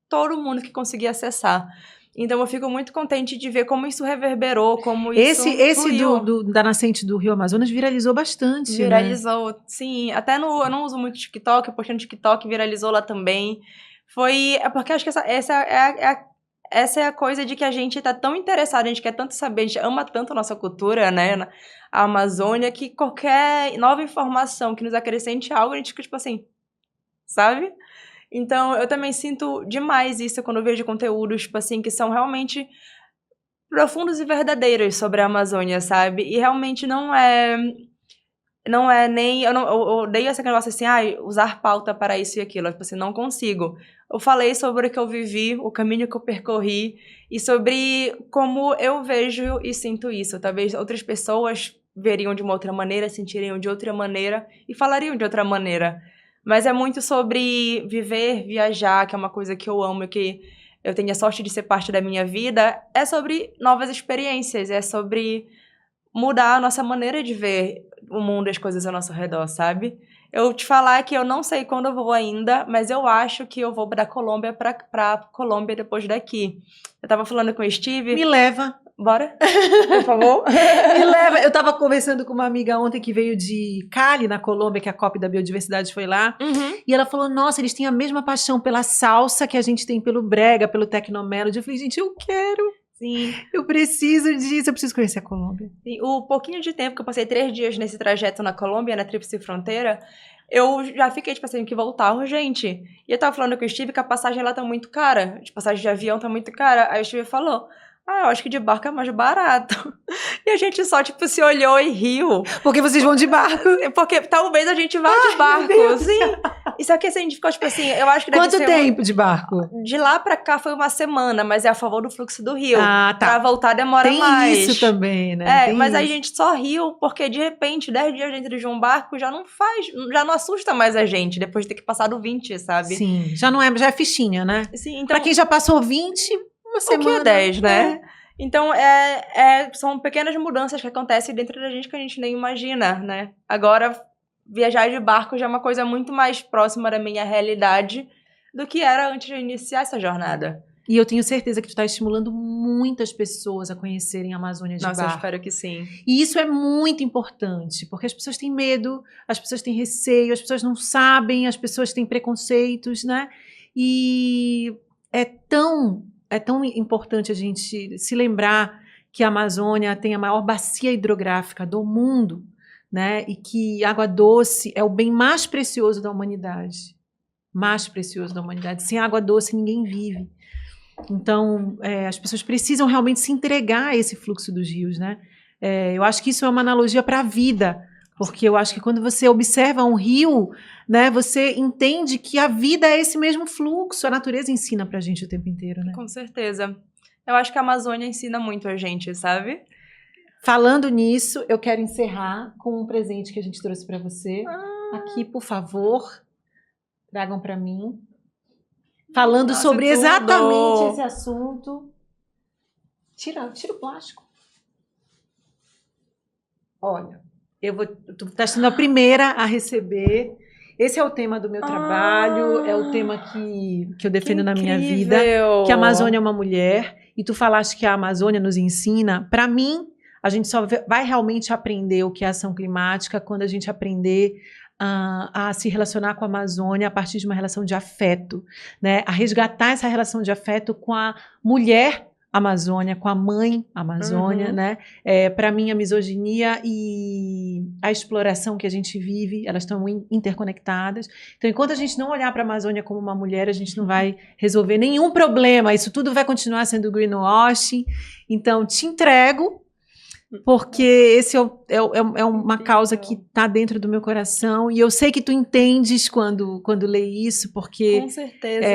todo mundo que conseguir acessar. Então, eu fico muito contente de ver como isso reverberou, como isso Esse fluiu. da nascente do Rio Amazonas viralizou bastante, né? Viralizou, sim. Até eu não uso muito TikTok, eu postei no TikTok, viralizou lá também. É porque acho que essa é a coisa de que a gente tá tão interessado, a gente quer tanto saber, a gente ama tanto a nossa cultura, né? A Amazônia, que qualquer nova informação que nos acrescente algo, a gente fica tipo assim, sabe? Então, eu também sinto demais isso quando eu vejo conteúdos, tipo assim, que são realmente profundos e verdadeiros sobre a Amazônia, sabe? E realmente não é nem... Eu odeio esse negócio assim, usar pauta para isso e aquilo. Tipo assim, não consigo. Eu falei sobre o que eu vivi, o caminho que eu percorri, e sobre como eu vejo e sinto isso. Talvez outras pessoas veriam de uma outra maneira, sentiriam de outra maneira e falariam de outra maneira. Mas é muito sobre viver, viajar, que é uma coisa que eu amo e que eu tenho a sorte de ser parte da minha vida. É sobre novas experiências, é sobre mudar a nossa maneira de ver o mundo e as coisas ao nosso redor, sabe? Eu te falar que eu não sei quando eu vou ainda, mas eu acho que eu vou da Colômbia pra Colômbia depois daqui. Eu tava falando com o Steve... Me leva. Bora? Por favor. Me leva. Eu tava conversando com uma amiga ontem que veio de Cali, na Colômbia, que a COP da Biodiversidade foi lá. Uhum. E ela falou, nossa, eles têm a mesma paixão pela salsa que a gente tem pelo brega, pelo tecnomelody. Eu falei, gente, eu quero. Sim. Eu preciso disso, eu preciso conhecer a Colômbia. Sim, o pouquinho de tempo que eu passei 3 dias nesse trajeto na Colômbia, na Tríplice Fronteira, eu já fiquei, tipo assim, que voltar urgente. E eu tava falando com o Steve que a passagem lá tá muito cara. A passagem de avião tá muito cara. Aí o Steve falou, eu acho que de barco é mais barato. E a gente só, tipo, se olhou e riu. Porque vocês vão de barco. Porque talvez a gente vá de barco, sim. E só que assim, a gente ficou, tipo assim, eu acho que deve Quanto ser tempo de barco? De lá pra cá foi uma semana, mas é a favor do fluxo do rio. Ah, tá. Pra voltar demora Tem mais. isso também, né? Tem mas aí a isso. gente só riu, porque de repente, 10 dias dentro de um barco já não assusta mais a gente, depois de ter que passar do 20, sabe? Sim, já é fichinha, né? Sim, então, Pra quem já passou 20, uma semana. o que é 10, né? Então, são pequenas mudanças que acontecem dentro da gente que a gente nem imagina, né? Agora, viajar de barco já é uma coisa muito mais próxima da minha realidade do que era antes de iniciar essa jornada. E eu tenho certeza que tu tá estimulando muitas pessoas a conhecerem a Amazônia de Nossa, eu barco. espero que sim. E isso é muito importante, porque as pessoas têm medo, as pessoas têm receio, as pessoas não sabem, as pessoas têm preconceitos, né? E é tão importante a gente se lembrar que a Amazônia tem a maior bacia hidrográfica do mundo, né? E que água doce é o bem mais precioso da humanidade. Mais precioso da humanidade. Sem água doce ninguém vive. Então, as pessoas precisam realmente se entregar a esse fluxo dos rios, né? Eu acho que isso é uma analogia para a vida, porque eu acho que quando você observa um rio, né, você entende que a vida é esse mesmo fluxo, a natureza ensina pra gente o tempo inteiro, né? Com certeza. Eu acho que a Amazônia ensina muito a gente, sabe? Falando nisso, eu quero encerrar com um presente que a gente trouxe para você. Aqui, por favor, tragam para mim. Falando sobre exatamente esse assunto. Tira o plástico. Olha, tu tá sendo a primeira a receber. Esse é o tema do meu trabalho, é o tema que eu defendo na minha vida, que a Amazônia é uma mulher. E tu falaste que a Amazônia nos ensina. Para mim, a gente só vai realmente aprender o que é ação climática quando a gente aprender a se relacionar com a Amazônia a partir de uma relação de afeto, né? A resgatar essa relação de afeto com a mulher Amazônia, com a mãe Amazônia, né? Para mim, a misoginia e a exploração que a gente vive, elas estão interconectadas. Então, enquanto a gente não olhar para a Amazônia como uma mulher, a gente não vai resolver nenhum problema. Isso tudo vai continuar sendo greenwashing. Então, te entrego porque esse é uma causa que está dentro do meu coração, e eu sei que tu entendes quando lê isso, porque Com certeza.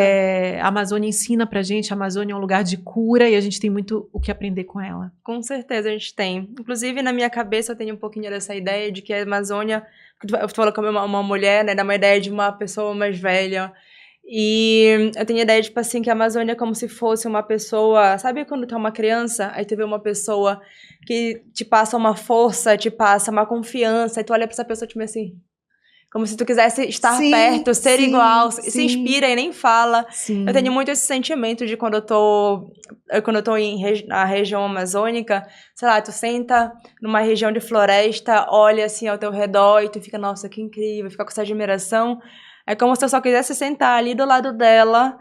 a Amazônia ensina pra gente, a Amazônia é um lugar de cura, e a gente tem muito o que aprender com ela. Com certeza a gente tem. Inclusive, na minha cabeça, eu tenho um pouquinho dessa ideia de que a Amazônia... Eu falo como uma mulher, né? Dá uma ideia de uma pessoa mais velha. E eu tenho a ideia, tipo assim, que a Amazônia é como se fosse uma pessoa... Sabe quando tu é uma criança, aí tu vê uma pessoa que te passa uma força, te passa uma confiança, e tu olha pra essa pessoa, tipo assim... Como se tu quisesse estar perto, ser igual, se inspira e nem fala. Sim. Eu tenho muito esse sentimento de quando eu tô na região amazônica, sei lá, tu senta numa região de floresta, olha assim ao teu redor e tu fica, nossa, que incrível, fica com essa admiração. É como se eu só quisesse sentar ali do lado dela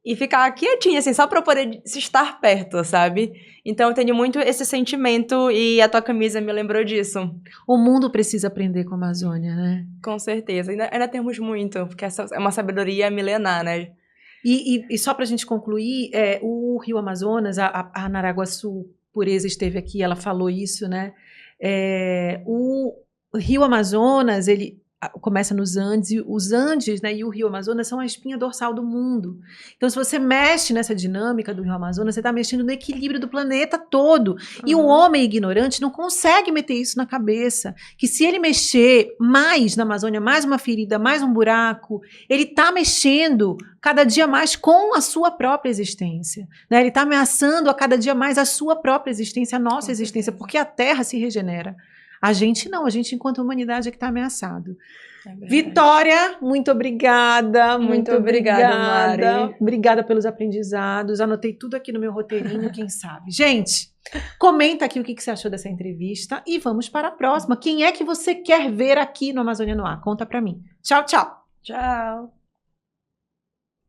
e ficar quietinha, assim, só pra eu poder estar perto, sabe? Então eu tenho muito esse sentimento e a tua camisa me lembrou disso. O mundo precisa aprender com a Amazônia, né? Com certeza. Ainda temos muito, porque essa é uma sabedoria milenar, né? E só pra gente concluir, o Rio Amazonas, a Naraguaçu Pureza esteve aqui, ela falou isso, né? O Rio Amazonas, ele começa nos Andes, e os Andes, né, e o Rio Amazonas são a espinha dorsal do mundo. Então, se você mexe nessa dinâmica do Rio Amazonas, você está mexendo no equilíbrio do planeta todo. E o homem ignorante não consegue meter isso na cabeça, que se ele mexer mais na Amazônia, mais uma ferida, mais um buraco, ele está mexendo cada dia mais com a sua própria existência, né? Ele está ameaçando a cada dia mais a sua própria existência, a nossa existência, porque a Terra se regenera. A gente não, a gente enquanto humanidade é que está ameaçado. Vitória, muito obrigada. Muito obrigada, Mari. Obrigada pelos aprendizados. Anotei tudo aqui no meu roteirinho, quem sabe. Gente, comenta aqui o que você achou dessa entrevista e vamos para a próxima. Quem é que você quer ver aqui no Amazônia no Ar? Conta para mim. Tchau, tchau. Tchau.